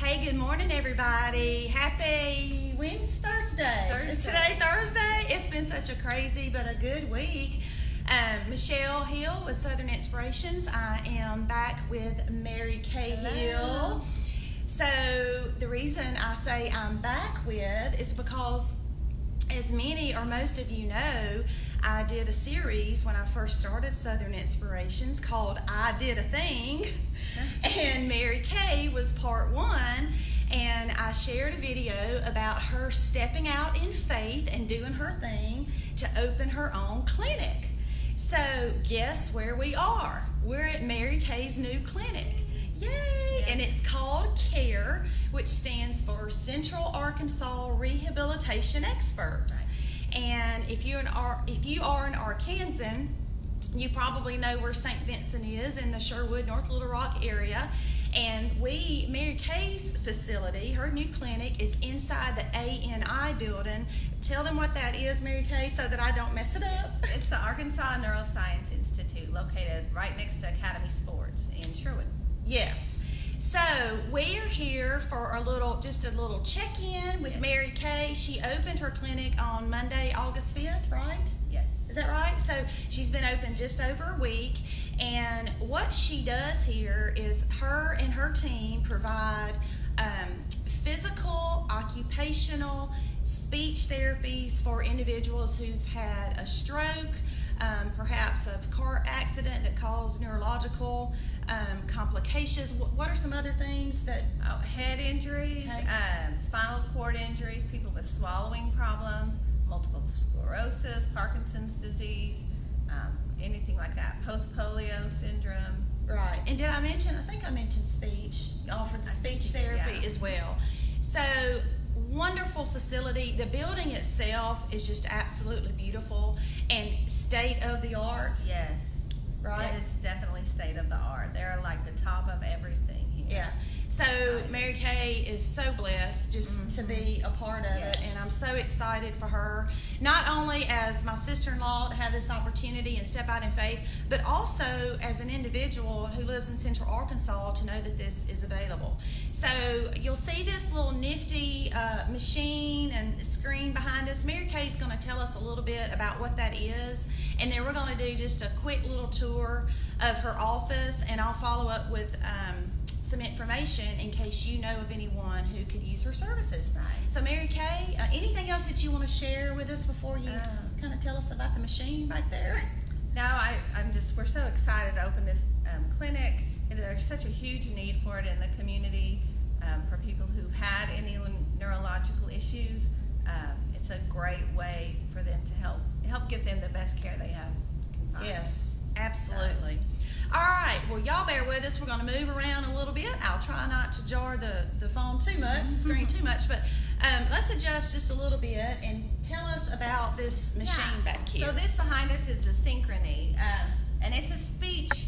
Hey, good morning, everybody. Happy Thursday. Is today Thursday? It's been such a crazy but a good week. Michelle Hill with Southern Inspirations. I am back with Mary Kay Hill. So the reason I say I'm back with is because, as many or most of you know, I did a series when I first started Southern Inspirations called I Did a Thing, and Mary Kay was part one, and I shared a video about her stepping out in faith and doing her thing to open her own clinic. So guess where we are? We're at Mary Kay's new clinic. Yay! And it's called CARE, which stands for Central Arkansas Rehabilitation Experts. Right. And if you are an Arkansan, you probably know where St. Vincent is in the Sherwood, North Little Rock area. And Mary Kay's facility, her new clinic, is inside the ANI building. Tell them what that is, Mary Kay, so that I don't mess it up. It's the Arkansas Neuroscience Institute, located right next to Academy Sports in Sherwood. Yes. So we are here for a little check-in with Mary Kay. She opened her clinic on Monday, August 5th, right? Yes. Is that right? So she's been open just over a week, and what she does here is her and her team provide physical, occupational, speech therapies for individuals who've had a stroke, perhaps a car accident that caused neurological complications. What are some other things that? Head injuries, spinal cord injuries, people with swallowing problems, multiple sclerosis, Parkinson's disease, anything like that, post-polio syndrome. Right. And did I mention, I think I mentioned speech, offer the speech therapy as well. So, wonderful facility. The building itself is just absolutely beautiful and state of the art. Yes. Right? It's definitely state of the art. They're like the top of everything here. Yeah. So Mary Kay is so blessed just to be a part of it, and I'm so excited for her, not only as my sister-in-law to have this opportunity and step out in faith, but also as an individual who lives in Central Arkansas to know that this is available. So you'll see this little nifty machine and screen behind us. Mary Kay is going to tell us a little bit about what that is, and then we're going to do just a quick little tour of her office, and I'll follow up with some information in case you know of anyone who could use her services. Right. So Mary Kay, anything else that you want to share with us before you kind of tell us about the machine back there? No, we're so excited to open this clinic. There's such a huge need for it in the community for people who've had any neurological issues. It's a great way for them to help give them the best care they can find. Yes, absolutely. All right, well, y'all bear with us. We're going to move around a little bit. I'll try not to jar the phone too much, the screen too much, but let's adjust just a little bit and tell us about this machine back here. So this behind us is the Synchrony, and it's speech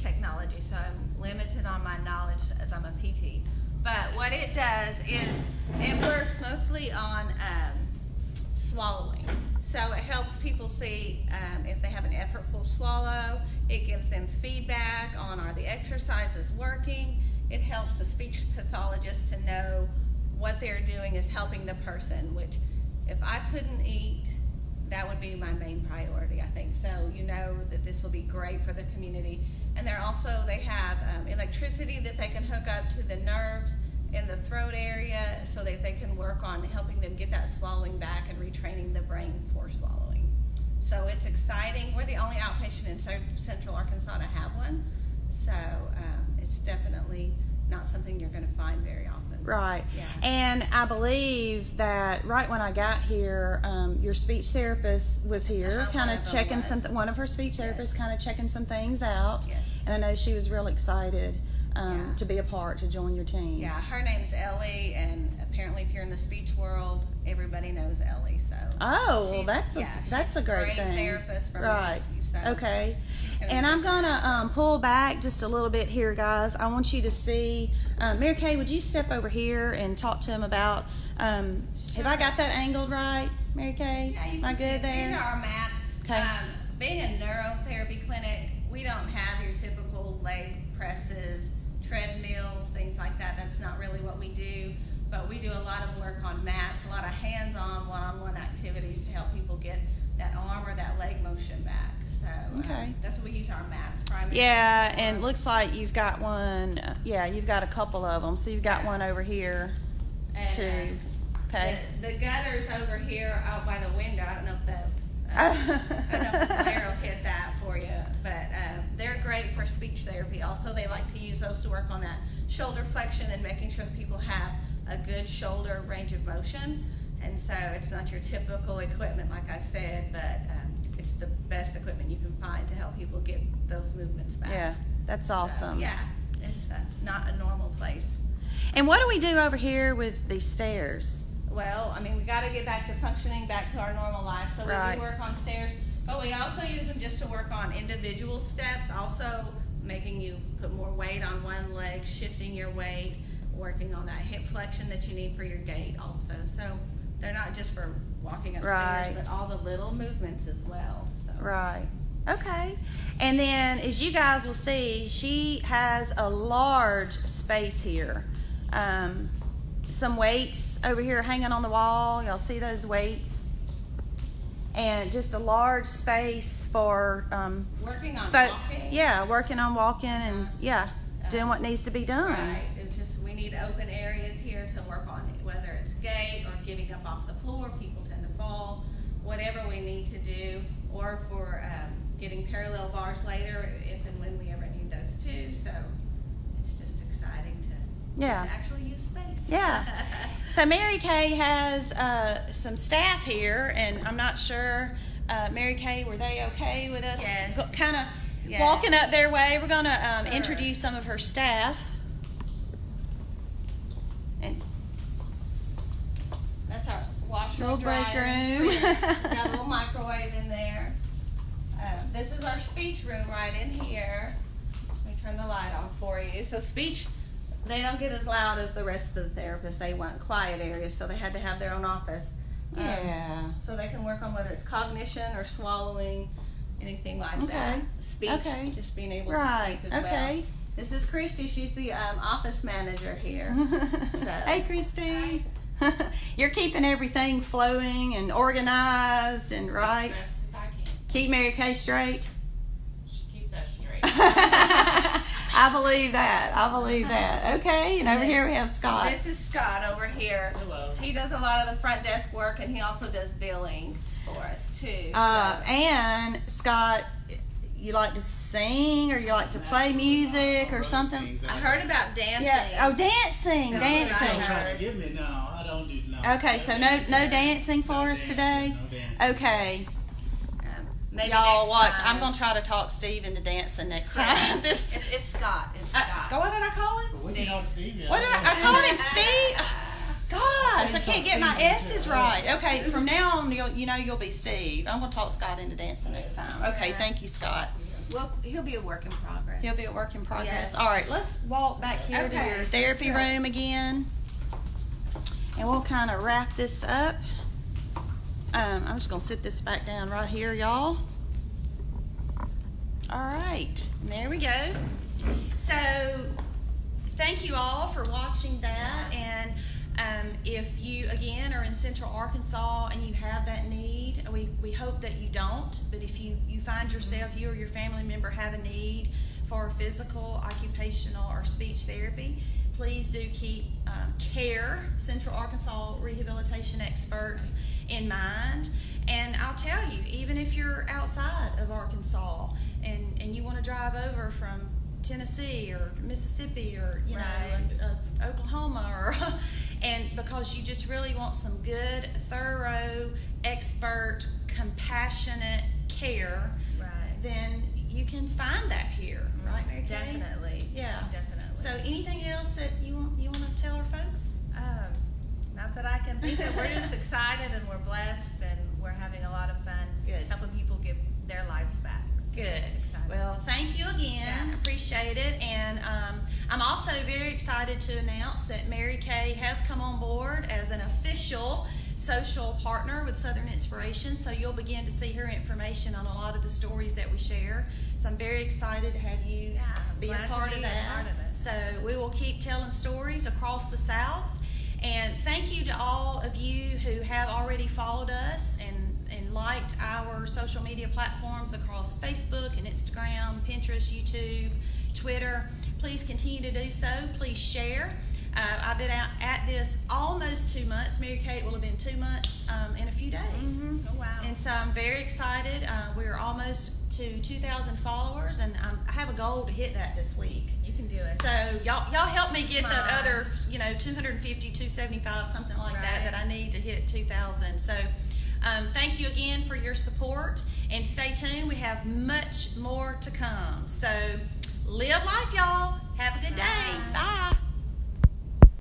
technology, so I'm limited on my knowledge as I'm a PT. But what it does is it works mostly on swallowing. So it helps people see if they have an effortful swallow. It gives them feedback on are the exercises working. It helps the speech pathologist to know what they're doing is helping the person, which if I couldn't eat, that would be my main priority, I think. So you know that this will be great for the community. And they have electricity that they can hook up to the nerves in the throat area so that they can work on helping them get that swallowing back and retraining the brain for swallowing. So it's exciting. We're the only outpatient in Central Arkansas to have one. So it's definitely not something you're going to find very often. Right. Yeah. And I believe that right when I got here, your speech therapist was here, kind of checking one of her speech therapists, kind of checking some things out. Yes. And I know she was real excited to be a part, to join your team. Yeah, her name's Ellie, and apparently if you're in the speech world, everybody knows Ellie. So that's a great thing. Therapist from right. So okay. And I'm gonna pull back just a little bit here, guys. I want you to see. Mary Kay, would you step over here and talk to him about? Have I got that angled right, Mary Kay? Yeah, Am I good there? These are our mats. Okay. Being a neurotherapy clinic, we don't have your typical leg presses, treadmills, things like that we do a lot of work on mats, a lot of hands-on, one-on-one activities to help people get that arm or that leg motion back. So that's what we use our mats primarily. Yeah, and looks like you've got one. Yeah, you've got a couple of them. So you've got one over here and, too. Okay. The gutters over here out by the window. I don't know if the glare will hit that for you, but they're great for speech therapy. Also, they like to use those to work on that shoulder flexion and making sure that people have a good shoulder range of motion. And so it's not your typical equipment, like I said, but it's the best equipment you can find to help people get those movements back. Yeah, that's awesome. So, yeah, it's not a normal place. And what do we do over here with these stairs? Well, I mean, we got to get back to functioning, back to our normal life. So we do work on stairs, but we also use them just to work on individual steps, also making you put more weight on one leg, shifting your weight, working on that hip flexion that you need for your gait also. So they're not just for walking upstairs, but all the little movements as well. So. Right. Okay. And then, as you guys will see, she has a large space here. Some weights over here hanging on the wall. Y'all see those weights? And just a large space for working on folks. Walking. Yeah, working on walking and doing what needs to be done. Right. It's just we need open areas here to work on it, whether it's gait or getting up off the floor. People tend to fall. Whatever we need to do, or for getting parallel bars later, if and when we ever need those too. So it's just exciting to actually use space. Yeah. So Mary Kay has some staff here, and I'm not sure, Mary Kay, were they okay with us kind of walking up their way? We're going to introduce some of her staff. And that's our washer little dryer, break room. got a little microwave in there. This is our speech room right in here. Let me turn the light on for you. So speech, they don't get as loud as the rest of the therapists. They want quiet areas, so they had to have their own office. So they can work on whether it's cognition or swallowing, anything like that. Speech, just being able to speak as well. This is Christy. She's the office manager here. So. Hey, Christy. Hi. You're keeping everything flowing and organized and right. As best as I can. Keep Mary Kay straight. She keeps us straight. I believe that. I believe that. Okay, and over here we have Scott. This is Scott over here. Hello. He does a lot of the front desk work, and he also does billing for us too. And Scott, you like to sing or you like to play music or something? I heard about dancing. Yeah. Oh, dancing. That's Dancing. what I heard. Trying to give me I don't do no. Okay, so no dancing for us today? No dancing. Okay. Maybe Y'all next watch. time. I'm going to try to talk Steve into dancing next time. It's Scott. It's Scott. What did I call him? What did you Steve? What did I called him? Steve? Gosh, I can't get my S's right. Okay, from now on, you'll be Steve. I'm going to talk Scott into dancing next time. Okay, thank you, Scott. Well, he'll be a work in progress. He'll be a work in progress. Yes. All right, let's walk back here to your therapy room again. And we'll kind of wrap this up. I'm just going to sit this back down right here, y'all. All right, and there we go. So, thank you all for watching that. And if you, again, are in Central Arkansas and you have that need, we hope that you don't. But if you find yourself, you or your family member have a need for physical, occupational, or speech therapy, please do keep CARE, Central Arkansas Rehabilitation Experts, in mind. And I'll tell you, even if you're outside of Arkansas and you want to drive over from Tennessee or Mississippi or Oklahoma or and because you just really want some good, thorough, expert, compassionate care, then you can find that here, right, Mary Kay? Definitely. Yeah. Definitely. So anything else that you want to tell our folks? Not that I can think of. We're just excited and we're blessed and we're having a lot of fun. Good. Helping people get their lives back. So Good. It's exciting. Well, thank you again. Yeah. Appreciate it. And I'm also very excited to announce that Mary Kay has come on board as an official social partner with Southern Inspiration. So you'll begin to see her information on a lot of the stories that we share. So I'm very excited to have you be a part of that. Part of it. So we will keep telling stories across the South. And thank you to all of you who have already followed us and liked our social media platforms across Facebook and Instagram, Pinterest, YouTube, Twitter. Please continue to do so. Please share. I've been out at this almost 2 months. Mary Kate will have been 2 months in a few days. Mm-hmm. Oh, wow. And so I'm very excited. We're almost to 2,000 followers, and I have a goal to hit that this week. You can do it. So y'all help me get Come that on. other, 250, 275, something like Right. that I need to hit 2,000. So thank you again for your support, and stay tuned. We have much more to come. So live life, y'all. Have a good day. Bye. Bye.